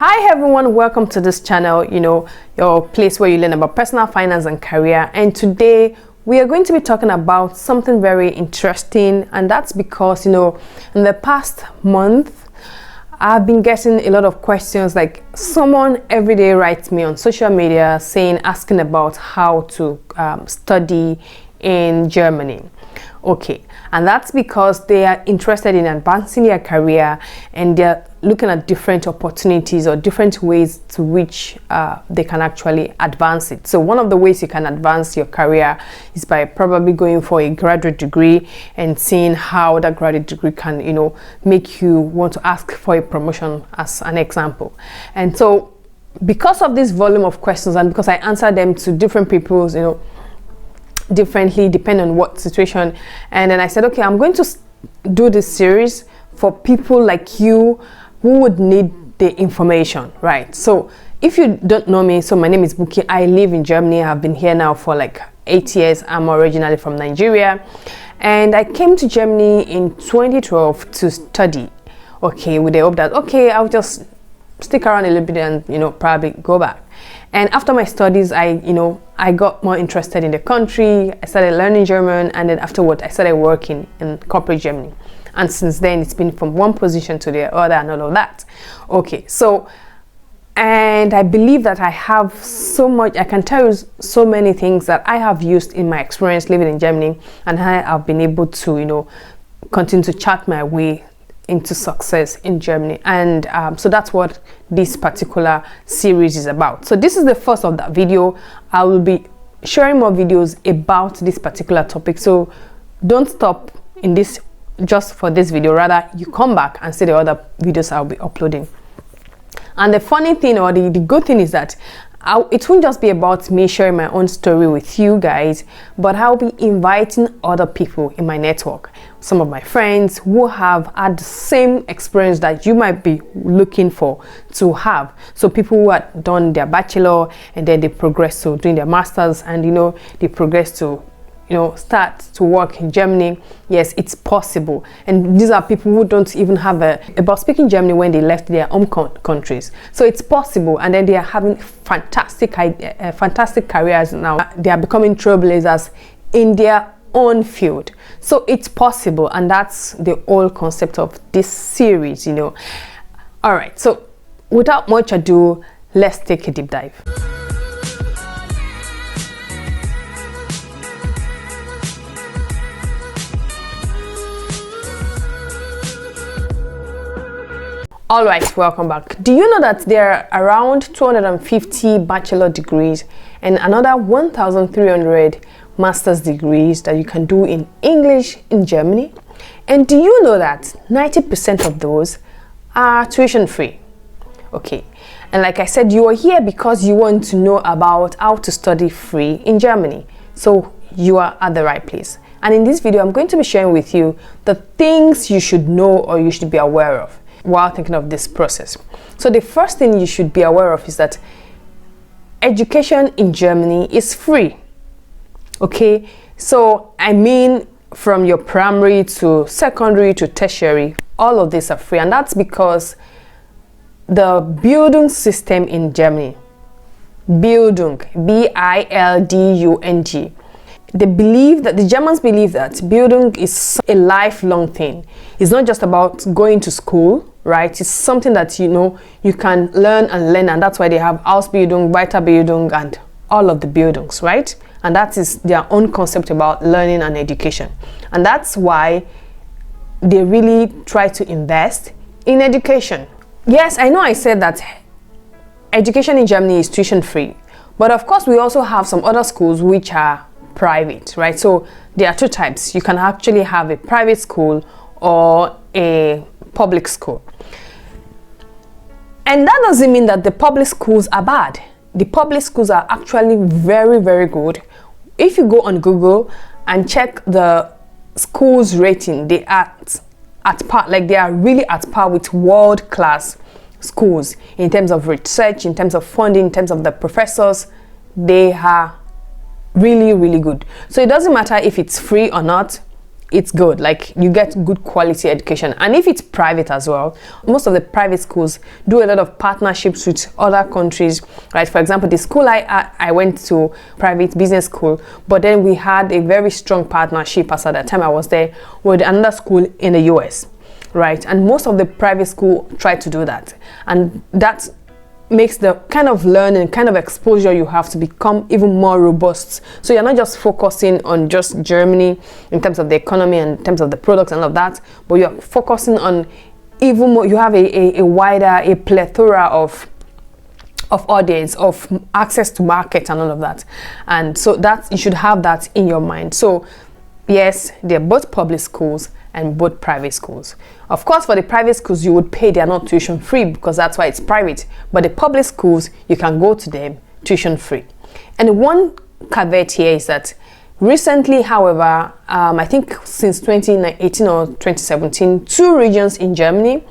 Hi everyone, welcome to this channel, your place where you learn about personal finance and career. And today we are going to be talking about something very interesting, and that's because in the past month I've been getting a lot of questions. Like, someone every day writes me on social media asking about how to study in Germany. Okay, and that's because they are interested in advancing their career, and they're looking at different opportunities or different ways to which they can actually advance it. So one of the ways you can advance your career is by probably going for a graduate degree and seeing how that graduate degree can make you want to ask for a promotion, as an example. And so because of this volume of questions, and because I answer them to different people's differently depending on what situation, and then I said, okay, I'm going to do this series for people like you who would need the information, right? So if you don't know me, so my name is Bukky. I live in Germany. I've been here now for like 8 years. I'm originally from Nigeria, and I came to Germany in 2012 to study, okay, with the hope that, okay, I'll just stick around a little bit and probably go back. And after my studies, I got more interested in the country. I started learning German, and then afterward I started working in corporate Germany. And since then, it's been from one position to the other and all of that. Okay, so, and I believe that I have so much, I can tell you so many things that I have used in my experience living in Germany, and I have been able to, continue to chart my way into success in Germany. And so that's what this particular series is about. So this is the first of that video. I will be sharing more videos about this particular topic, so don't stop in this just for this video. Rather, you come back and see the other videos I'll be uploading. And the funny thing, or the good thing, is that it won't just be about me sharing my own story with you guys, but I'll be inviting other people in my network, some of my friends who have had the same experience that you might be looking for to have. So people who had done their bachelor and then they progress to doing their masters, and they progress to start to work in Germany. Yes, it's possible. And these are people who don't even have about speaking Germany when they left their home countries. So it's possible, and then they are having fantastic careers now. They are becoming trailblazers in their own field. So it's possible, and that's the whole concept of this series. All right, so without much ado, let's take a deep dive. All right, welcome back. Do you know that there are around 250 bachelor degrees and another 1,300 master's degrees that you can do in English in Germany? And do you know that 90% of those are tuition free? Okay, and like I said, you are here because you want to know about how to study free in Germany. So you are at the right place. And in this video, I'm going to be sharing with you the things you should know or you should be aware of while thinking of this process. So the first thing you should be aware of is that education in Germany is free. Okay, so I mean, from your primary to secondary to tertiary, all of these are free, and that's because the Bildung system in Germany, Bildung, B-I-L-D-U-N-G, the Germans believe that Bildung is a lifelong thing. It's not just about going to school, right? It's something that you can learn, and that's why they have Ausbildung, Weiterbildung, and all of the Bildungs, right? And that is their own concept about learning and education. And that's why they really try to invest in education. Yes, I know I said that education in Germany is tuition free, but of course we also have some other schools which are private, right? So there are two types. You can actually have a private school or a public school. And that doesn't mean that the public schools are bad. The public schools are actually very, very good. If you go on Google and check the schools rating, they are at par, like they are really at par with world-class schools in terms of research, in terms of funding, in terms of the professors. They are really, really good. So it doesn't matter if it's free or not. it's good. Like, you get good quality education. And if it's private as well, most of the private schools do a lot of partnerships with other countries, right? For example, the school I went to, private business school, but then we had a very strong partnership as at the time I was there with another school in the US, right? And most of the private school try to do that, and that makes the kind of learning, kind of exposure you have to become even more robust. So you're not just focusing on just Germany in terms of the economy and in terms of the products and all of that, but you're focusing on even more. You have a wider, a plethora of audience, of access to market and all of that. And so that you should have that in your mind. So yes, they're both public schools and both private schools. Of course, for the private schools, you would pay. They are not tuition free because that's why it's private. But the public schools, you can go to them tuition free. And one caveat here is that recently, however, I think since 2018 or 2017, 2 regions in Germany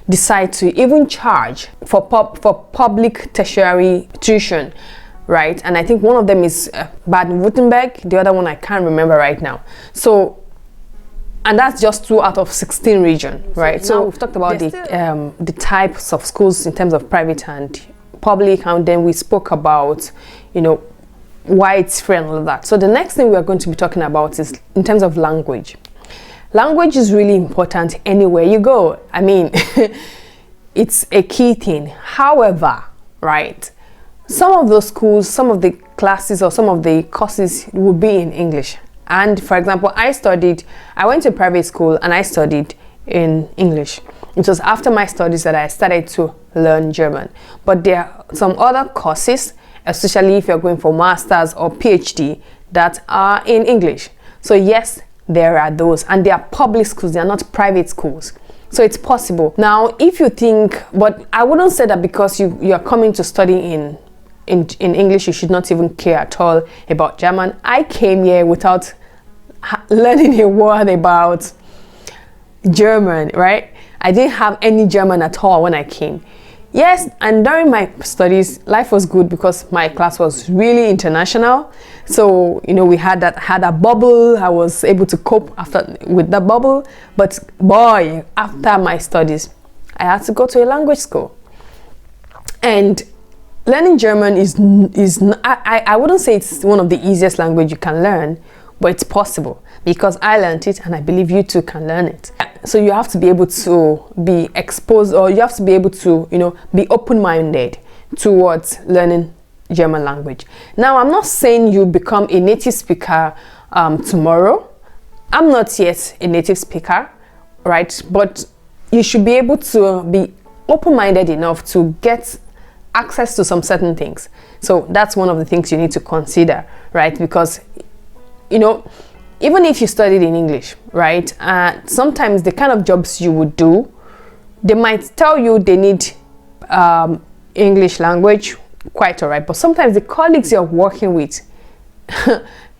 decide to even charge for public tertiary tuition, right? And I think one of them is Baden-Württemberg. The other one I can't remember right now. So, and that's just 2 out of 16 regions, right? So we've talked about the types of schools in terms of private and public, and then we spoke about, you know, why it's free and all of that. So the next thing we are going to be talking about is in terms of language. Language is really important anywhere you go. I mean, it's a key thing. However, right, some of those schools, some of the classes or some of the courses will be in English. And for example, I went to private school and I studied in English. It was after my studies that I started to learn German. But there are some other courses, especially if you're going for master's or PhD, that are in English. So yes, there are those, and they are public schools, they are not private schools. So it's possible. Now, if you think, but I wouldn't say that because you're coming to study in English, you should not even care at all about German. I came here without learning a word about German, right? I didn't have any German at all when I came. Yes, and during my studies, life was good because my class was really international. So, you know, we had a bubble. I was able to cope with the bubble. But boy, after my studies, I had to go to a language school. And learning German I wouldn't say it's one of the easiest language you can learn, but it's possible because I learned it and I believe you too can learn it. So you have to be able to be exposed, or you have to be able to, you know, be open-minded towards learning German language. Now, I'm not saying you become a native speaker tomorrow. I'm not yet a native speaker, right? But you should be able to be open-minded enough to get access to some certain things. So that's one of the things you need to consider, right? Because, you know, even if you studied in English, right, sometimes the kind of jobs you would do, they might tell you they need English language, quite all right, but sometimes the colleagues you're working with,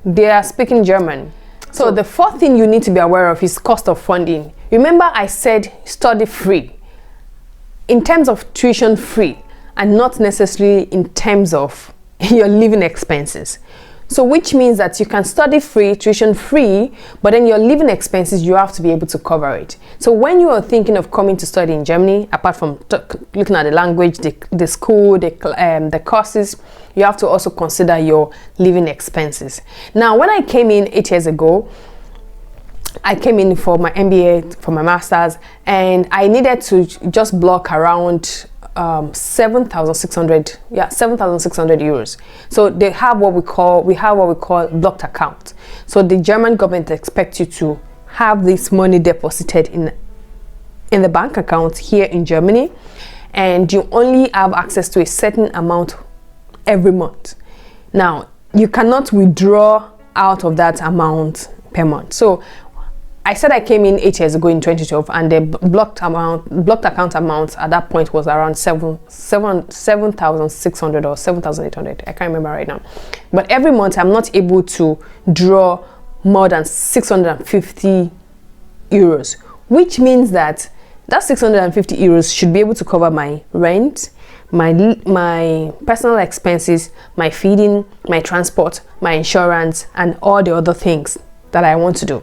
they are speaking German. So the fourth thing you need to be aware of is cost of funding. Remember I said study free, in terms of tuition free, and not necessarily in terms of your living expenses. So which means that you can study free, tuition free, but then your living expenses, you have to be able to cover it. So when you are thinking of coming to study in Germany, apart from looking at the language, the school, the courses, you have to also consider your living expenses. Now, when I came in 8 years ago, I came in for my MBA, for my master's, and I needed to just block around 7,600 euros. So they have what we call blocked account. So the German government expects you to have this money deposited in the bank account here in Germany, and you only have access to a certain amount every month. Now, you cannot withdraw out of that amount per month. So I said I came in 8 years ago in 2012, and the blocked account amount at that point was around 7,600 or 7,800. I can't remember right now. But every month I'm not able to draw more than 650 euros, which means that 650 euros should be able to cover my rent, my personal expenses, my feeding, my transport, my insurance, and all the other things that I want to do.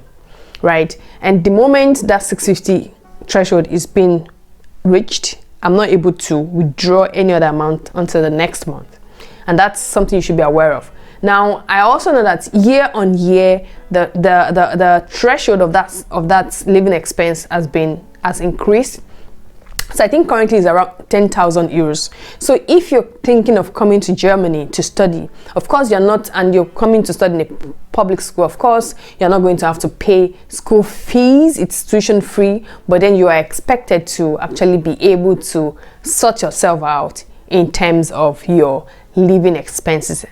right? And the moment that 650 threshold is being reached, I'm not able to withdraw any other amount until the next month. And that's something you should be aware of. Now, I also know that year on year, the threshold of that living expense has increased. So I think currently is around 10,000 euros. So if you're thinking of coming to Germany to study, of course you're coming to study in a public school, of course you're not going to have to pay school fees, it's tuition free, but then you are expected to actually be able to sort yourself out in terms of your living expenses.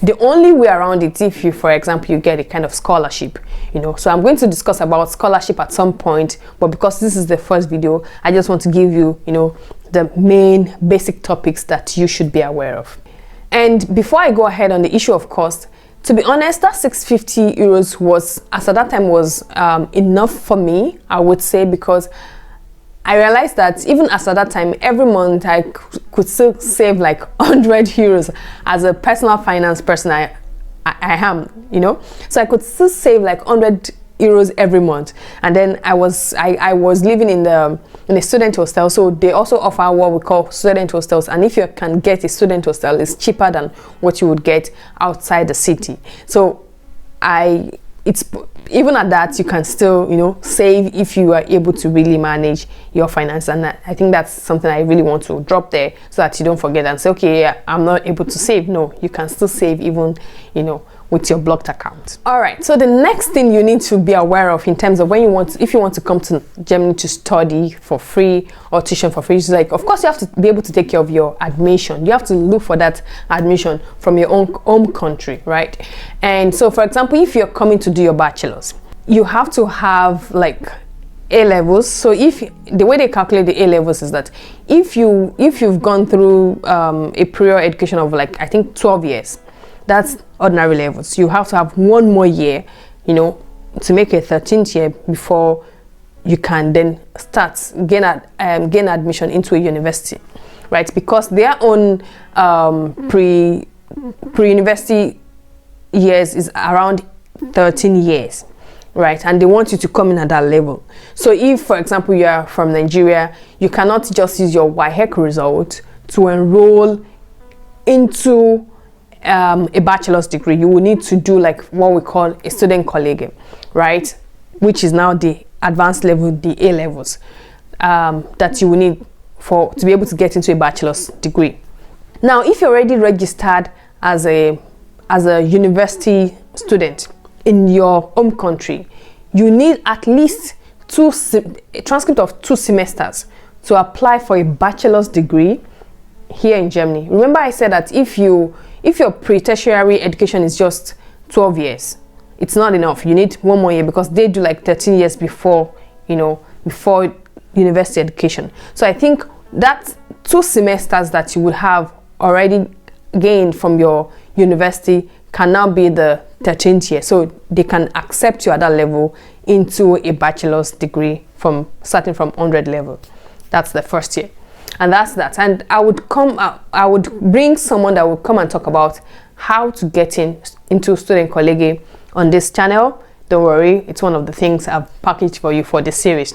The only way around it, if you, for example, you get a kind of scholarship, so I'm going to discuss about scholarship at some point, but because this is the first video, I just want to give you, the main basic topics that you should be aware of. And before I go ahead on the issue of cost, to be honest, that 650 euros was, as at that time, was enough for me, I would say, because I realized that even as at that time, every month I could still save like 100 euros as a personal finance person I am, so I could still save like 100 euros every month. And then I was living in a student hostel, so they also offer what we call student hostels, and if you can get a student hostel, it's cheaper than what you would get outside the city. So it's even at that, you can still save if you are able to really manage your finance. And I think that's something I really want to drop there, so that you don't forget and say, okay, yeah, I'm not able to save. No, you can still save even with your blocked account. All right, so the next thing you need to be aware of in terms of if you want to come to Germany to study for free or tuition for free, is like, of course you have to be able to take care of your admission. You have to look for that admission from your own home country, right? And so, for example, if you're coming to do your bachelor's, you have to have like A levels. So the way they calculate the A levels is that if you've gone through a prior education of like, I think 12 years, that's ordinary levels. You have to have one more year, to make a 13th year before you can then gain admission into a university, right? Because their own pre-university years is around 13 years, right? And they want you to come in at that level. So if, for example, you are from Nigeria, you cannot just use your WAEC result to enroll into a bachelor's degree. You will need to do like what we call a student collegium, right? Which is now the advanced level, the A levels, that you will need to be able to get into a bachelor's degree. Now, if you're already registered as a university student in your home country, you need at least a transcript of 2 semesters to apply for a bachelor's degree here in Germany. Remember I said that if your pre-tertiary education is just 12 years, it's not enough. You need one more year, because they do like 13 years before university education. So I think that 2 semesters that you would have already gained from your university can now be the 13th year. So they can accept you at that level into a bachelor's degree starting from 100 level. That's the first year. And that's that. And I would bring someone that would come and talk about how to get into student collegium on this channel. Don't worry, it's one of the things I've packaged for you for this series.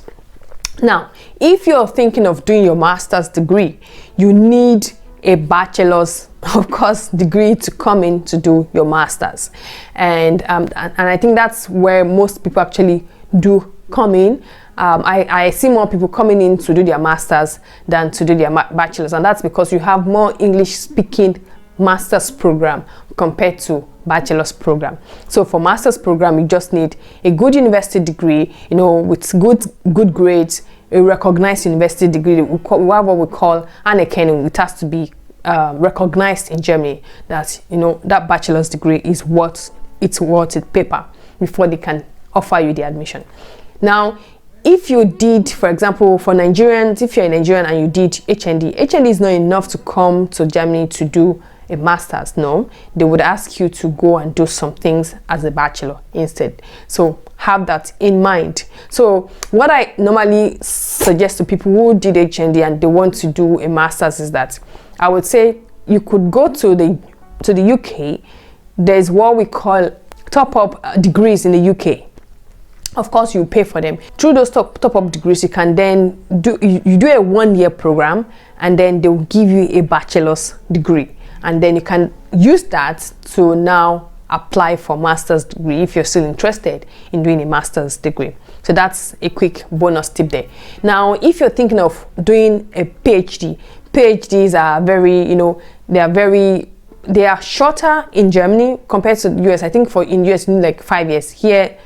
Now, if you're thinking of doing your master's degree, you need a bachelor's, of course, degree to come in to do your master's. And I think that's where most people actually do come in. I see more people coming in to do their masters than to do their bachelors, and that's because you have more English speaking master's program compared to bachelor's program. So for master's program, you just need a good university degree, with good grades, a recognized university degree. We have what we call anerkennung. It has to be recognized in Germany that that bachelor's degree is worth its paper before they can offer you the admission. Now, if you did, for example, for Nigerians, if you're a Nigerian and you did HND is not enough to come to Germany to do a master's. No, they would ask you to go and do some things as a bachelor instead. So have that in mind. So what I normally suggest to people who did HND and they want to do a master's is that I would say you could go to the UK. There's what we call top-up degrees in the UK. Of course, you pay for them. Through those top-up degrees, you can then do you do a 1-year program, and then they will give you a bachelor's degree, and then you can use that to now apply for master's degree if you're still interested in doing a master's degree. So that's a quick bonus tip there. Now, if you're thinking of doing a PhD, PhDs are very, they are shorter in Germany compared to the US. I think in US, you need like 5 years. Here,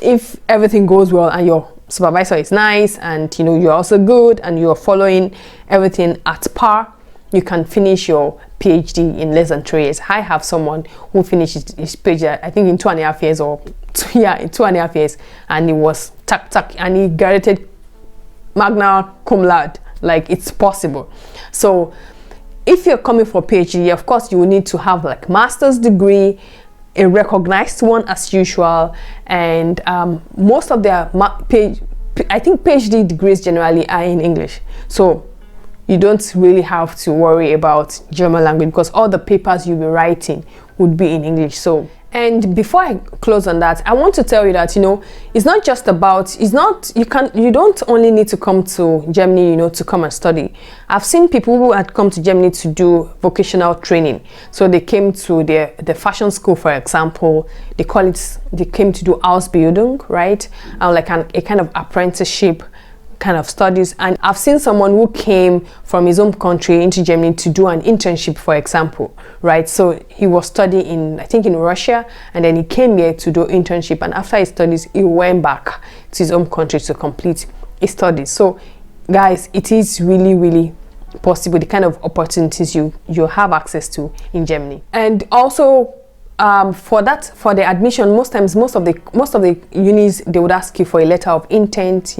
if everything goes well and your supervisor is nice and you're also good and you're following everything at par, you can finish your PhD in less than 3 years. I have someone who finished his PhD, I think in 2.5 years, or in 2.5 years, and he was and he graduated magna cum laude. Like, it's possible. So if you're coming for PhD, of course you will need to have like master's degree, a recognized one as usual, and most of their I think PhD degrees generally are in English, so you don't really have to worry about German language because all the papers you'll be writing would be in English. So, and before I close on that, I want to tell you that it's not just about, you don't only need to come to Germany to come and study. I've seen people who had come to Germany to do vocational training. So they came to the fashion school, for example. They came to do Ausbildung, right? Like a kind of apprenticeship kind of studies. And I've seen someone who came from his home country into Germany to do an internship, for example, right? So he was studying I think in Russia, and then he came here to do internship, and after his studies he went back to his home country to complete his studies. So guys, it is really, really possible, the kind of opportunities you have access to in Germany. And also for the admission, most of the unis, they would ask you for a letter of intent.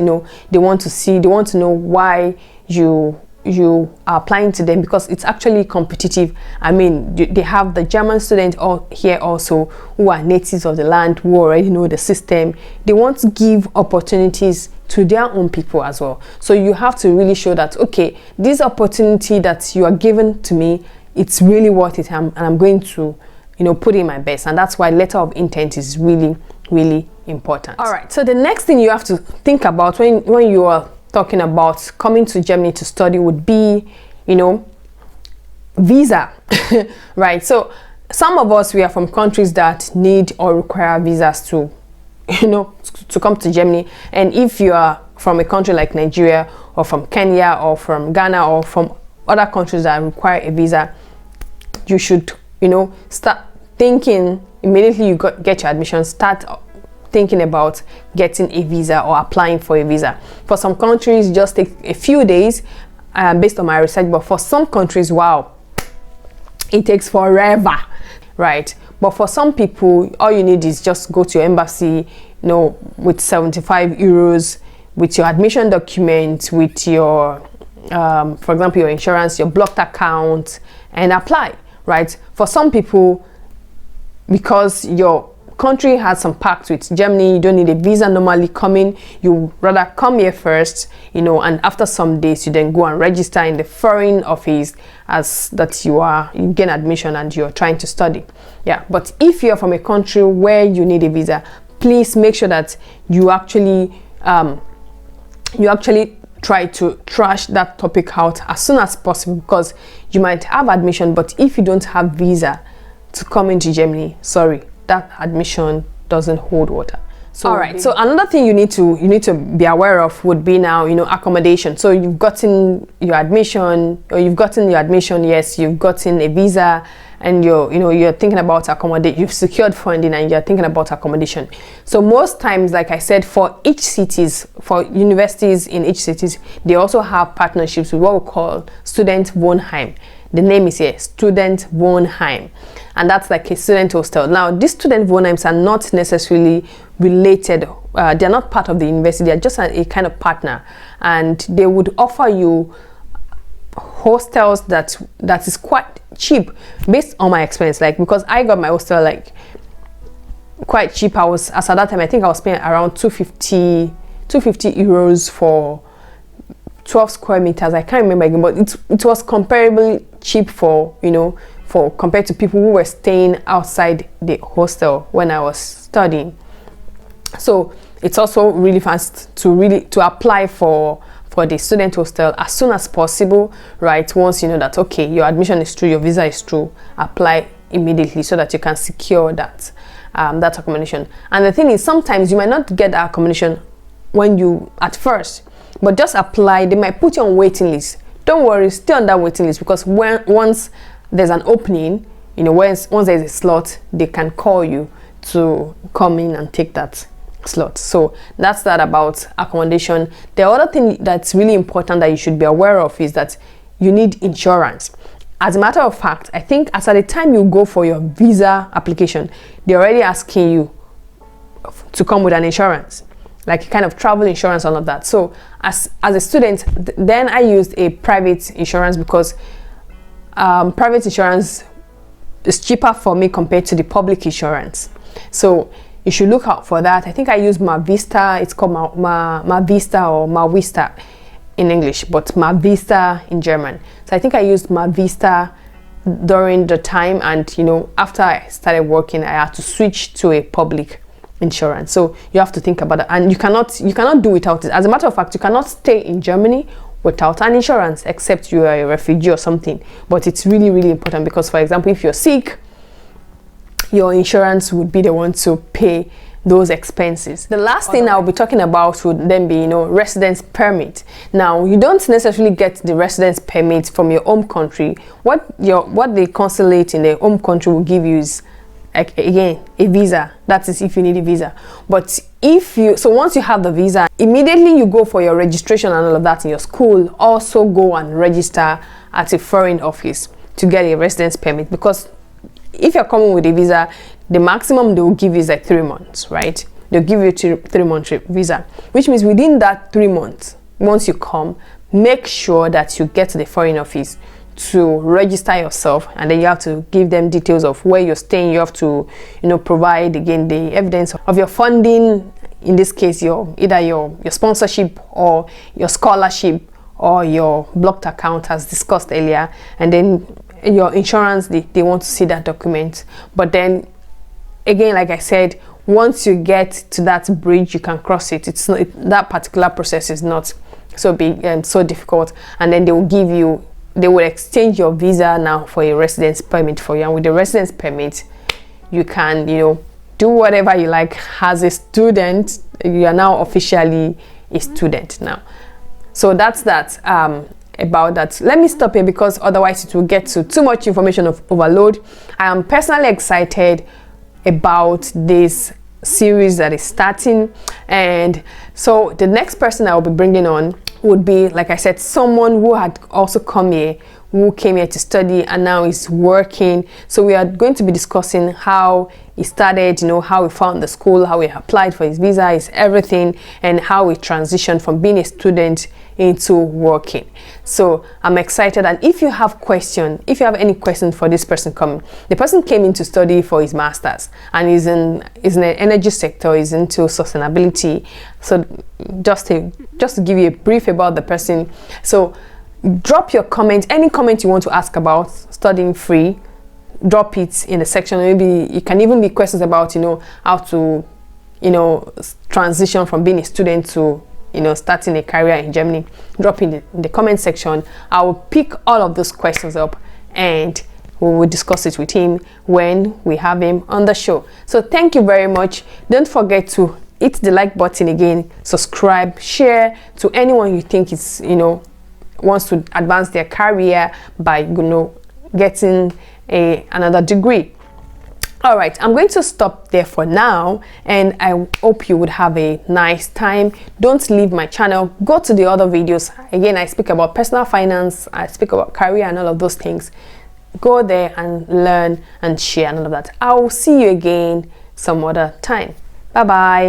They want to know why you are applying to them, because it's actually competitive. I mean, they have the German students here also who are natives of the land, who already know the system. They want to give opportunities to their own people as well. So you have to really show that, okay, this opportunity that you are given to me, it's really worth it, and I'm going to put in my best. And that's why letter of intent is really, really important. All right, so the next thing you have to think about when you are talking about coming to Germany to study would be visa. Right? So some of us, we are from countries that need or require visas to come to Germany. And if you are from a country like Nigeria, or from Kenya, or from Ghana, or from other countries that require a visa, you should start thinking immediately you get your admission, start thinking about getting a visa or applying for a visa. For some countries, just take a few days based on my research, but for some countries, wow, it takes forever, right? But for some people, all you need is just go to your embassy, with 75 euros, with your admission document, with your for example, your insurance, your blocked account, and apply. Right? For some people, because your country has some pact with Germany, you don't need a visa normally coming. You rather come here first, and after some days you then go and register in the foreign office as that you gain admission and you're trying to study. Yeah, but if you're from a country where you need a visa, please make sure that you actually try to trash that topic out as soon as possible, because you might have admission, but if you don't have visa to come into Germany, sorry, that admission doesn't hold water. So all right, so another thing you need to be aware of would be now accommodation. So you've gotten your admission, yes, you've gotten a visa, and you're thinking about accommodation, you've secured funding, and you're thinking about accommodation. So most times, like I said, for universities in each cities, they also have partnerships with what we call student Wohnheim. The name is here, student Wohnheim, and that's like a student hostel. Now, these student Wohnheims are not necessarily related, they're not part of the university, they're just a kind of partner, and they would offer you hostels that is quite cheap based on my experience, like because I got my hostel like quite cheap. As at that time, I think I was paying around 250 euros for 12 square meters. I can't remember again, but it was comparably cheap for compared to people who were staying outside the hostel when I was studying. So it's also really fast to apply for the student hostel as soon as possible, right? Once you know that, okay, your admission is through, your visa is through, apply immediately so that you can secure that that accommodation. And the thing is, sometimes you might not get that accommodation when you at first, but just apply. They might put you on waiting list. Don't worry, stay on that waiting list, because once there's an opening, you know, once there's a slot, they can call you to come in and take that slot. So that's that about accommodation. The other thing that's really important that you should be aware of is that you need insurance. As a matter of fact, I think as at the time you go for your visa application, they're already asking you to come with an insurance, like kind of travel insurance, all of that. So as a student, then I used a private insurance, because private insurance is cheaper for me compared to the public insurance. So you should look out for that. I think I use Mavista. It's called Mavista or Mavista in English, but Mavista in German. So I think I used Mavista during the time, and you know, after I started working, I had to switch to a public insurance. So you have to think about it, and you cannot do without it. As a matter of fact, you cannot stay in Germany without an insurance, except you are a refugee or something. But it's really, really important, because for example, if you're sick, your insurance would be the one to pay those expenses. The last thing I'll be talking about would then be, you know, residence permit. Now, you don't necessarily get the residence permit from your home country. What the consulate in the home country will give you is, again, a visa. That is if you need a visa. But once you have the visa, immediately you go for your registration and all of that in your school. Also go and register at a foreign office to get a residence permit, because if you're coming with a visa, the maximum they will give you is like 3 months, right? They'll give you a 3-month visa, which means within that 3 months, once you come, make sure that you get to the foreign office to register yourself, and then you have to give them details of where you're staying. You have to, you know, provide again the evidence of your funding. In this case, either your sponsorship or your scholarship or your blocked account, as discussed earlier, and then your insurance. They want to see that document. But then again, like I said, once you get to that bridge, you can cross it. It's not, that particular process is not so big and so difficult, and then they will exchange your visa now for a residence permit for you. And with the residence permit, you can, you know, do whatever you like as a student. You are now officially a student now. So that's that about that. Let me stop here, because otherwise it will get to too much information of overload. I am personally excited about this series that is starting, and so the next person I will be bringing on would be, like I said, someone who had also come here, who came here to study and now is working. So we are going to be discussing how he started, you know, how he found the school, how he applied for his visa, his everything, and how he transitioned from being a student into working. So I'm excited. And if you have any questions for this person coming, the person came in to study for his master's and is in the energy sector, is into sustainability. So just to give you a brief about the person. So drop your comment, any comment you want to ask about studying free, drop it in the section. Maybe it can even be questions about, you know, how to, you know, transition from being a student to, you know, starting a career in Germany. Drop in the comment section. I will pick all of those questions up and we will discuss it with him when we have him on the show. So thank you very much. Don't forget to hit the like button again, subscribe, share to anyone you think is, you know, wants to advance their career by, you know, getting another degree. All right, I'm going to stop there for now, and I hope you would have a nice time. Don't leave my channel, go to the other videos. Again, I speak about personal finance, I speak about career and all of those things. Go there and learn and share and all of that. I will see you again some other time. Bye bye.